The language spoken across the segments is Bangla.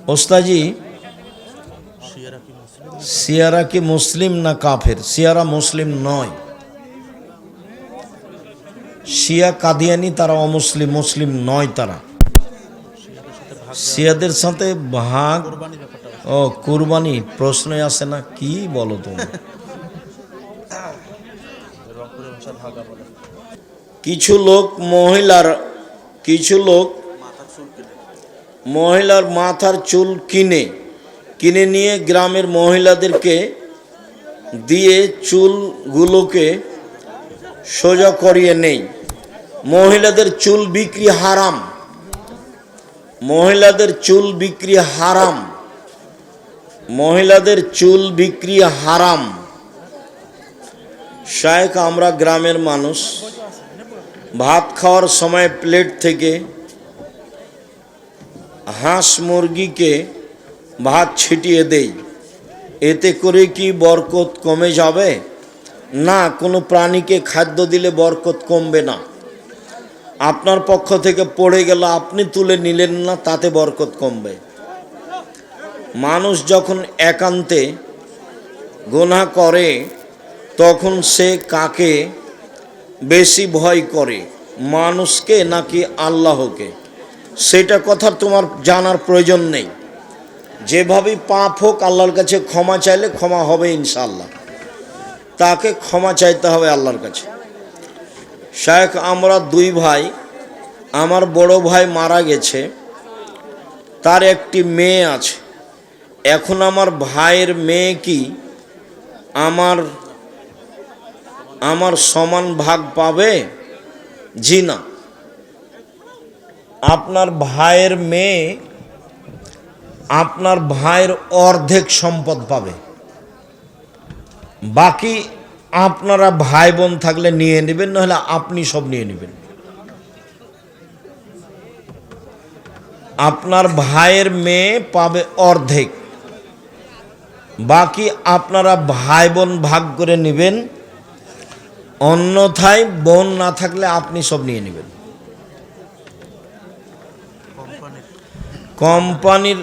ওস্তাজি, শিয়ারা কি মুসলিম না কাফের? শিয়ারা মুসলিম নয়। শিয়া কাদিয়ানি তারা অমুসলিম, মুসলিম নয় তারা। শিয়াদের সাথে ভাগ ও কুরবানি প্রশ্নই আসে না। কি বলো তুমি? কিছু লোক মহিলার মাথার চুল কিনে নিয়ে গ্রামের মহিলাদেরকে দিয়ে চুলগুলোকে সোজা করিয়ে নেই। মহিলাদের চুল বিক্রি হারাম। মহিলাদের চুল বিক্রি হারাম। মহিলাদের চুল বিক্রি হারাম। শায়েখ, আমরা গ্রামের মানুষ, ভাত খাওয়ার সময় প্লেট থেকে হাঁস মুরগিকে ভাত ছিটিয়ে দেই, এতে করে কি বরকত কমে যাবে? না, কোনো প্রাণীকে খাদ্য দিলে বরকত কমবে না। আপনার পক্ষ থেকে পড়ে গেল, আপনি তুলে নিলেন না, তাতে বরকত কমবে। মানুষ যখন একান্তে গুনাহ করে তখন সে কাকে বেশি ভয় করে, মানুষকে নাকি আল্লাহকে? সেটা কথা তোমার জানার প্রয়োজন নেই। যেভাবেই পাপ হোক, আল্লাহর কাছে ক্ষমা চাইলে ক্ষমা হবে ইনশাআল্লাহ। তাকে ক্ষমা চাইতে হবে আল্লাহর কাছে। শায়েখ, আমরা দুই ভাই, আমার বড় ভাই মারা গেছে, তার একটি মেয়ে আছে। এখন আমার ভাইয়ের মেয়ে কি আমার সমান ভাগ পাবে? জি না। আপনার ভাইয়ের মেয়ে আপনার ভাইয়ের অর্ধেক সম্পদ পাবে। বাকি আপনারা ভাই বোন থাকলে নিয়ে নেবেন, নাহলে আপনি সব নিয়ে নেবেন। আপনার ভাইয়ের মেয়ে পাবে অর্ধেক, বাকি আপনারা ভাই বোন ভাগ করে নেবেন। অন্যথায় বোন না থাকলে আপনি সব নিয়ে নেবেন। কোম্পানির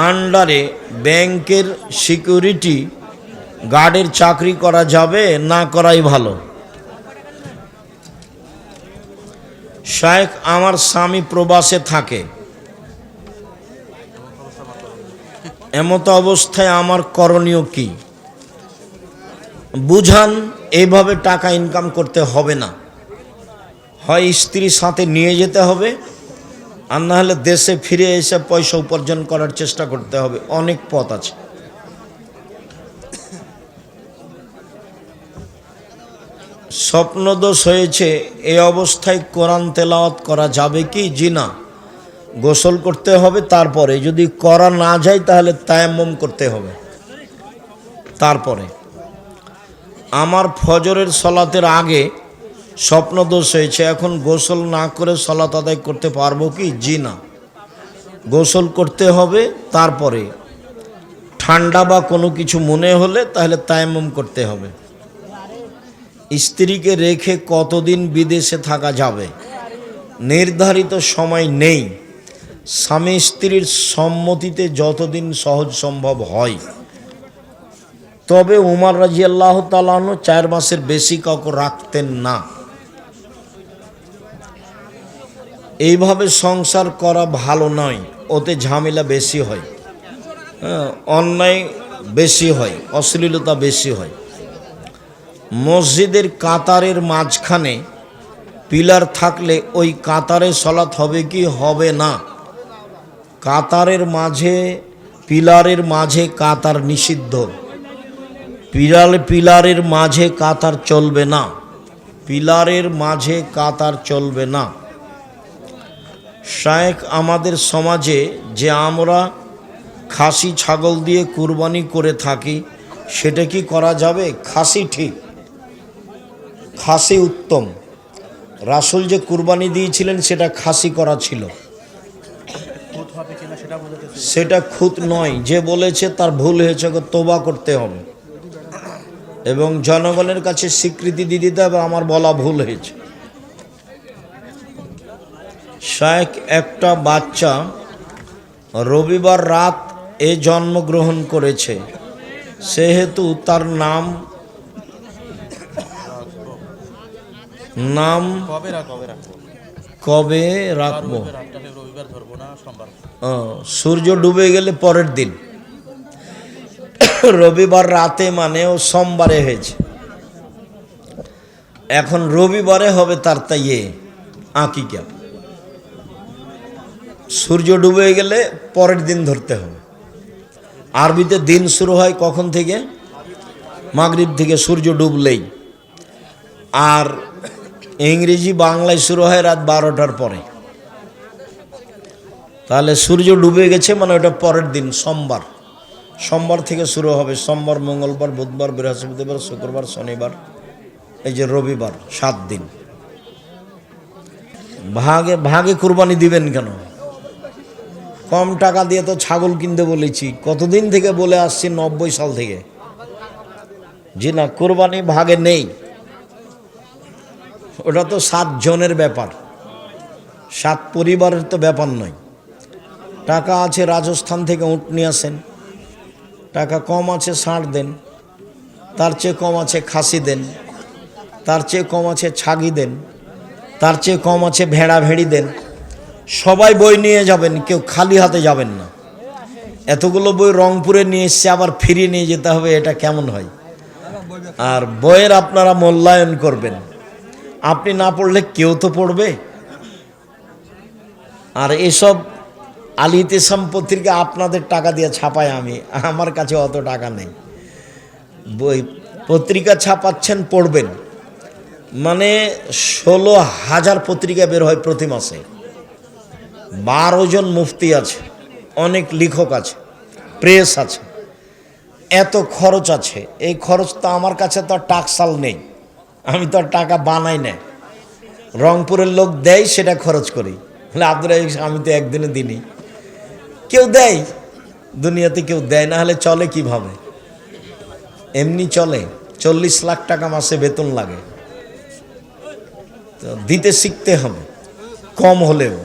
আন্ডারে ব্যাংকের সিকিউরিটি গার্ডের চাকরি করা যাবে না করাই ভালো? শায়েখ, আমার স্বামী প্রবাসে থাকে, এমত অবস্থায় আমার করণীয় কি? বুঝান, এইভাবে টাকা ইনকাম করতে হবে না। হয় স্ত্রীর সাথে নিয়ে যেতে হবে, আর না হলে দেশে ফিরে এসে পয়সা উপার্জন করার চেষ্টা করতে হবে। অনেক পথ আছে। স্বপ্নদোষ হয়েছে, এই অবস্থায় কোরআন তেলাওয়াত করা যাবে কি? জি না। গোসল করতে হবে, তারপরে যদি করা না যায় তাহলে তায়াম্মুম করতে হবে। তারপরে আমার ফজরের সলাতের আগে স্বপ্নদোষ হয়েছে, এখন গোসল না করে সলাত আদায় করতে পারবো কি? জি না। গোসল করতে হবে, তারপরে ঠান্ডা বা কোনো কিছু মনে হলে তাহলে তায়াম্মুম করতে হবে। স্ত্রীকে রেখে কতদিন বিদেশে থাকা যাবে? নির্ধারিত সময় নেই। স্বামী স্ত্রীর সম্মতিতে যতদিন সহজ সম্ভব হয়। তবে উমর রাদিয়াল্লাহু তাআলা আনহু 4 মাসের বেশি কাউকে রাখতেন না। এইভাবে সংসার করা ভালো নয়, ওতে ঝামেলা বেশি হয়, অন্যায় বেশি হয়, অশ্লীলতা বেশি হয়। মসজিদের কাতারের মাঝখানে পিলার থাকলে ওই কাতারে সলাত হবে কি হবে না? কাতারের মাঝে, পিলারের মাঝে কাতার নিষিদ্ধ। পিলারের মাঝে কাতার চলবে না। পিলারের মাঝে কাতার চলবে না। শায়েখ, আমাদের সমাজে যে আমরা খাসি ছাগল দিয়ে কুরবানি করে থাকি, সেটা কি করা যাবে? খাসি ঠিক, খাসি উত্তম। রাসূল যে কুরবানি দিয়েছিলেন সেটা খাসি করা ছিল, সেটা খুত নয়। যে বলেছে তার ভুল হয়েছে, তওবা করতে হবে এবং জনগণের কাছে স্বীকৃতি দিয়ে দিতে হবে আমার বলা ভুল হয়েছে। শায়েখ, একটা বাচ্চা রবিবার রাত এ জন্মগ্রহণ করেছে, সেহেতু তার নাম কবে রাখবো? সূর্য ডুবে গেলে পরের দিন। রবিবার রাতে মানে ও সোমবারে হয়েছে, এখন রবিবারে হবে তার তাই আকিকা। সূর্য ডুবে গেলে পরের দিন ধরতে হবে। আরবিতে দিন শুরু হয় কখন থেকে? মাগরিব থেকে, সূর্য ডুবলেই। আর ইংরেজি বাংলায় শুরু হয় রাত 12টার পরে। তাহলে সূর্য ডুবে গেছে মানে ওটা পরের দিন, সোমবার। সোমবার থেকে শুরু হবে, সোমবার, মঙ্গলবার, বুধবার, বৃহস্পতিবার, শুক্রবার, শনিবার, এই যে রবিবার, 7 দিন। ভাগে ভাগে কুরবানি দিবেন কেন? কম টাকা দিয়ে তো ছাগল কিনতে বলেছি, কতদিন থেকে বলে আসছি, 90 সাল থেকে। জি না, কুরবানি ভাগে নেই, ওটা তো 7 জনের ব্যাপার, 7 পরিবারের তো ব্যাপার নয়। টাকা আছে রাজস্থান থেকে উট নিয়ে আসেন, টাকা কম আছে ষাঁড় দেন, তার চেয়ে কম আছে খাসি দেন, তার চেয়ে কম আছে ছাগি দেন, তার চেয়ে কম আছে ভেড়া ভেড়ি দেন। সবাই বই নিয়ে যাবেন, কেউ খালি হাতে যাবেন না। এতগুলো বই রংপুরে নিয়ে এসছে, আবার ফিরিয়ে নিয়ে যেতে হবে, এটা কেমন হয়? আর বইয়ের আপনারা মূল্যায়ন করবেন, আপনি না পড়লে কেউ তো পড়বে। আর এসব আল ইতিসাম পত্রিকা আপনাদের টাকা দিয়ে ছাপায় আমি, আমার কাছে অত টাকা নেই। বই পত্রিকা ছাপাচ্ছেন, পড়বেন, মানে 16,000 পত্রিকা বের হয় প্রতি মাসে। 12 জন মুফতি আছে, অনেক লেখক আছে, প্রেস আছে, এত খরচ আছে। এই খরচ তো আমার কাছে তো আর টাকসাল নেই, আমি তো আর টাকা বানাই না, রংপুরের লোক দেয় সেটা খরচ করি। আব্দুল রাজ্জাক আমি তো একদিনে দিনই, কেউ দেয় দুনিয়াতে, কেউ দেয় না, হলে চলে কিভাবে? এমনি চলে? 40 লাখ টাকা মাসে বেতন লাগে, তো দিতে শিখতে হবে, কম হলেও।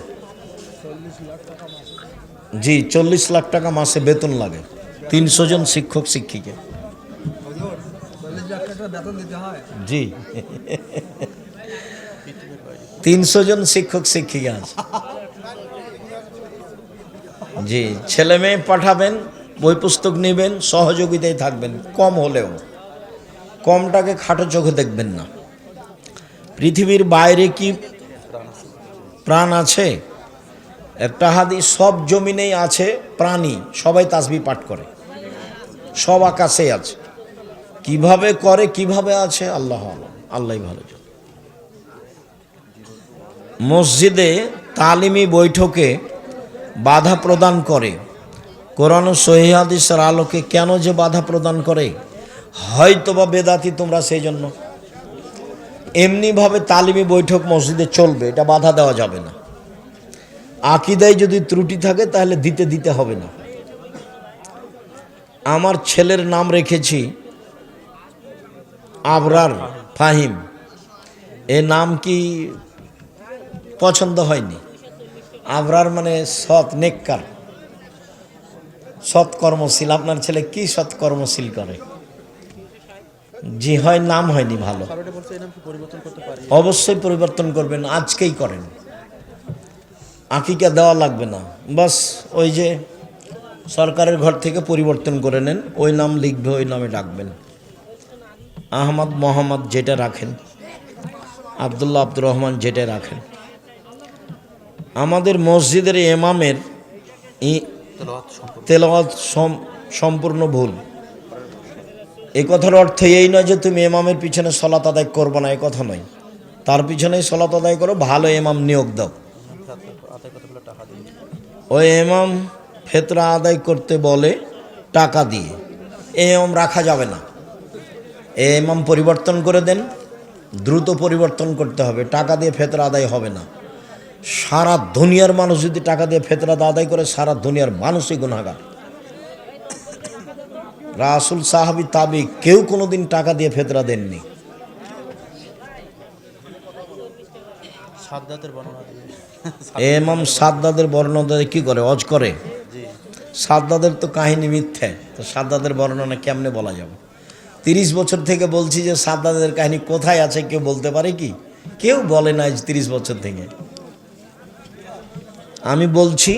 জি, 40 লাখ টাকা মাসে বেতন লাগে, 300 জন শিক্ষক শিক্ষিকা। জি, 300 জন শিক্ষক শিক্ষিকা আছে। জি, ছেলে মেয়ে পাঠাবেন, বই পুস্তক নেবেন, সহযোগিতায় থাকবেন, কম হলেও। কমটাকে খাটো চোখে দেখবেন না। পৃথিবীর বাইরে কি প্রাণ আছে? একটা হাদিস, সব জমিনেই আছে প্রাণী, সবাই তাসবিহ পাঠ করে, সব আকাশে আছে। কিভাবে করে, কিভাবে আছে, আল্লাহ আল্লাহই ভালো জানে। মসজিদে তালিমি বৈঠকে বাধা প্রদান করে, কোরআন ও সহিহ হাদিসের আলোকে কেন যে বাধা প্রদান করে? হয়তোবা বেদাতি তোমরা, সেই জন্য। এমনিভাবে তালিমি বৈঠক মসজিদে চলবে, এটা বাধা দেওয়া যাবে না। আকীদায় যদি ত্রুটি থাকে তাহলে দিতে হবে না। আমার ছেলের নাম রেখেছি আবরার ফাহিম, এ নাম কি পছন্দ হয়নি? আবরার মানে সৎ, নেককার, সৎকর্মশীল। আপনার ছেলে কি সৎকর্মশীল করে? জি হয়, নাম হয়নি ভালো, অবশ্যই পরিবর্তন করবেন, আজকেই করেন, আকিকা দেওয়া লাগবে না। বাস ওই যে সরকারের ঘর থেকে পরিবর্তন করে নেন, ওই নাম লিখবে, ওই নামে ডাকবেন। আহমদ, মোহাম্মদ যেটা রাখেন, আবদুল্লাহ, আব্দুর রহমান যেটা রাখেন। আমাদের মসজিদের ইমামের তেলাওয়াত সম্পূর্ণ ভুল। এই কথার অর্থ এই নয় যে তুমি ইমামের পিছনে সলাত আদায় করবো না, এই কথা নয়। তার পিছনেই সলাত আদায় করো, ভালো ইমাম নিয়োগ দাও। ওই ইমাম ফেতরা আদায় করতে বলে টাকা দিয়ে, এই ইমাম রাখা যাবে না। এই ইমাম পরিবর্তন করে দেন, দ্রুত পরিবর্তন করতে হবে, টাকা দিয়ে ফেতরা আদায় হবে না। সারা দুনিয়ার মানুষ যদি টাকা দিয়ে ফেতরা আদায় করে, সারা দুনিয়ার মানুষই গুনাহগার। রাসূল, সাহাবী, তাবী কেউ কোনোদিন টাকা দিয়ে ফেতরা দেননি। ইমাম সাদ্দাদের বর্ণনা কি করে? হজ করে, সাদ্দাদের তো কাহিনী মিথ্যে, তো সাদ্দাদের বর্ণনা কেমনে বলা যাবে? 30 বছর থেকে বলছি যে সাদ্দাদের কাহিনী কোথায় আছে কেউ বলতে পারে কি? কেউ বলে না 30 বছর থেকে। আমি বলছি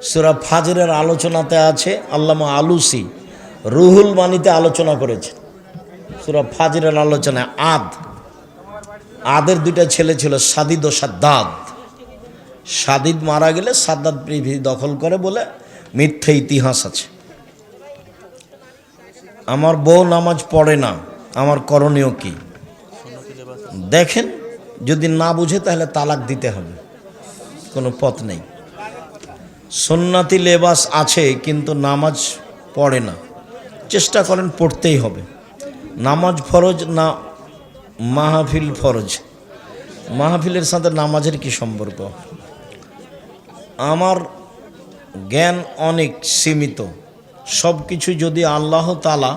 সূরা ফাজরের আলোচনাতে আছে, আল্লামা আলুসি রুহুল মানিতে আলোচনা করেছে। সূরা ফাজরের আলোচনায় আদের দুইটা ছেলে ছিল, সাদিদ ও সাদ্দাদ। সাদিদ মারা গেলে সাদ্দাদ পৃথিবী দখল করে বলে মিথ্যে ইতিহাস আছে। আমার বউ নামাজ পড়ে না, আমার করণীয় কি? দেখেন, যদি না বুঝে তাহলে তালাক দিতে হবে, কোনো পথ নেই। সুন্নতি লেবাস আছে কিন্তু নামাজ পড়ে না, চেষ্টা করেন পড়তেই হবে। নামাজ ফরজ না মাহফিল ফরজ? মাহফিলের সাথে নামাজের কি সম্পর্ক? আমার জ্ঞান অনেক সীমিত। সব কিছু যদি আল্লাহ তাআলা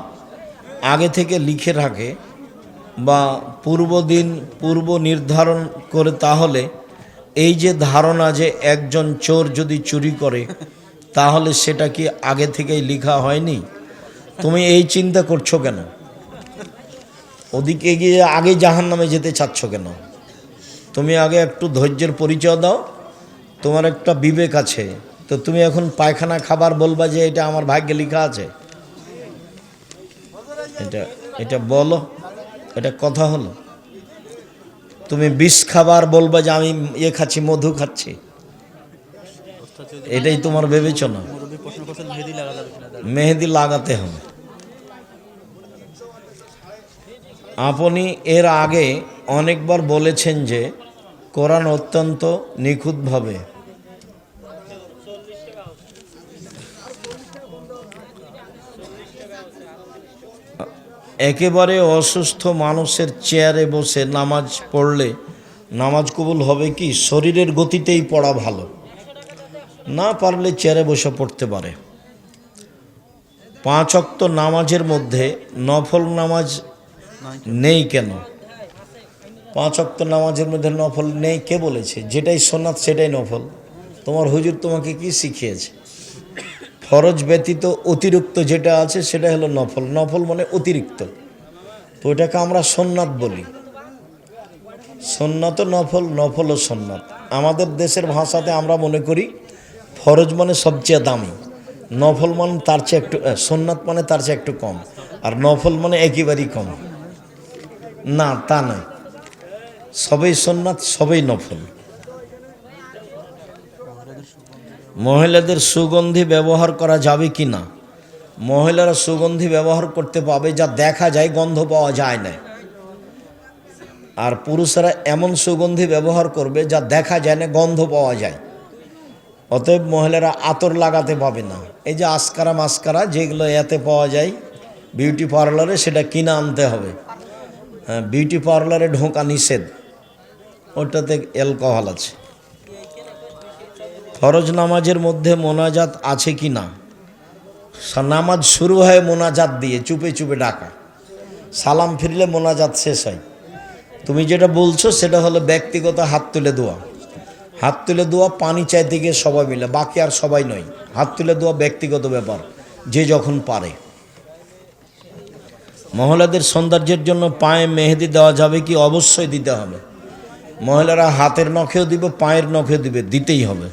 আগে থেকে লিখে রাখে বা পূর্ব নির্ধারণ করে, তাহলে এই যে ধারণা যে একজন চোর যদি চুরি করে তাহলে সেটা কি আগে থেকেই লেখা হয়নি? তুমি এই চিন্তা করছো কেন? ওদিকে গিয়ে আগে জাহান্নামে যেতে চাচ্ছ কেন? তুমি আগে একটু ধৈর্যের পরিচয় দাও। তোমার একটা বিবেক আছে, তো তুমি এখন পায়খানা খাবার বলবা যে এটা আমার ভাগ্যে লেখা আছে? এটা বলো, এটা কথা হলো? তুমি বিষ খাবার বলবা যে আমি খাচ্ছি, মধু খাচ্ছি, এটাই তোমার বিবেচনা? মেহেদি লাগাতে হবে। আপনি এর আগে অনেকবার বলেছেন যে কোরআন অত্যন্ত নিখুঁতভাবে একেবারে অসুস্থ মানুষের চেয়ারে বসে নামাজ পড়লে নামাজ কবুল হবে কি? শরীরের গতিতেই পড়া ভালো, না পারলে চেয়ারে বসে পড়তে পারে। 5 ওয়াক্ত নামাজের মধ্যে নফল নামাজ নেই কেন? 5 ওয়াক্ত নামাজের মধ্যে নফল নেই কে বলেছে? যেটাই সুন্নাত সেটাই নফল। তোমার হুজুর তোমাকে কি শিখিয়েছে? ফরজ ব্যতীত অতিরিক্ত যেটা আছে সেটা হলো নফল। নফল মানে অতিরিক্ত, তো ওটাকে আমরা সুন্নাত বলি। সুন্নাত ও নফল, নফল ও সুন্নাত। আমাদের দেশের ভাষাতে আমরা মনে করি ফরজ মানে সবচেয়ে দামি, নফল মানে তার চেয়ে একটু, সুন্নাত মানে তার চেয়ে একটু কম, আর নফল মানে একেবারেই কম। না, তা নয়, সবই সুন্নাত, সবই নফল। মহিলাদের সুগন্ধি ব্যবহার করা যাবে কি না? মহিলারা সুগন্ধি ব্যবহার করতে পাবে যা দেখা যায়, গন্ধ পাওয়া যায় না। আর পুরুষেরা এমন সুগন্ধি ব্যবহার করবে যা দেখা যায় না, গন্ধ পাওয়া যায়। অতএব মহিলারা আতর লাগাতে পাবে না। এই যে আসকারা মাস্কারা যেগুলো এতে পাওয়া যায় বিউটি পার্লারে, সেটা কিনে আনতে হবে। হ্যাঁ, বিউটি পার্লারে ঢোকা নিষেধ, ওটাতে অ্যালকোহল আছে। ফরজ নামাজের মধ্যে মোনাজাত আছে কি না? নামাজ শুরু হয় মোনাজাত দিয়ে, চুপে চুপে ডাকা। সালাম ফিরলে মোনাজাত শেষ হয়। তুমি যেটা বলছো সেটা হলো ব্যক্তিগত হাত তুলে দোয়া। হাত তুলে দোয়া পানি চাইতে গিয়ে সবাই মিলে, বাকি আর সবাই নয়। হাত তুলে দোয়া ব্যক্তিগত ব্যাপার, যে যখন পারে। মহিলাদের সৌন্দর্যের জন্য পায়ে মেহেদি দেওয়া যাবে কি? অবশ্যই দিতে হবে। মহিলারা হাতের নখেও দিবে, পায়ের নখেও দিবে, দিতেই হবে।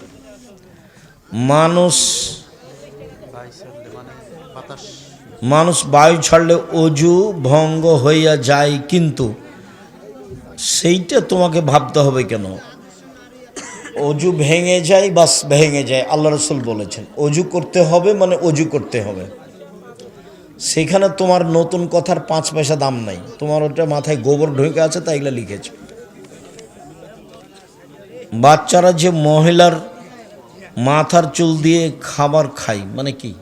মানুষ বায়ু ছাড়লে অজু ভঙ্গ হইয়া যায়, কিন্তু সেইটা তোমাকে ভাবতে হবে কেন? অজু ভেঙে যায়, বাস ভেঙে যায়। আল্লাহ রাসূল বলেছেন অজু করতে হবে, মানে অজু করতে হবে। সেখানে তোমার নতুন কথার 5 পয়সা দাম নাই। তোমার ওটা মাথায় গোবর ঢুকে আছে, তাই এগুলো লিখেছ। বাচ্চারা যে মহিলার মাথার চুল দিয়ে খাবার খায়, মানে কি?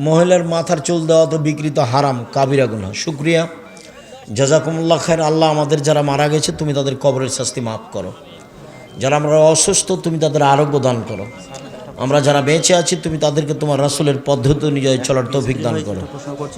মহিলার মাথার চুল দেওয়া তো বিকৃত, হারাম, কাবিরা গুনাহ। শুকরিয়া, জাযাকুমুল্লাহ খায়র। আল্লাহ আমাদের যারা মারা গেছে তুমি তাদের কবরের শাস্তি মাফ করো। যারা আমরা অসুস্থ তুমি তাদের আরোগ্য দান করো। আমরা যারা বেঁচে আছি তুমি তাদেরকে তোমার রাসূলের পদ্ধতি অনুযায়ী চলার তৌফিক দান করো।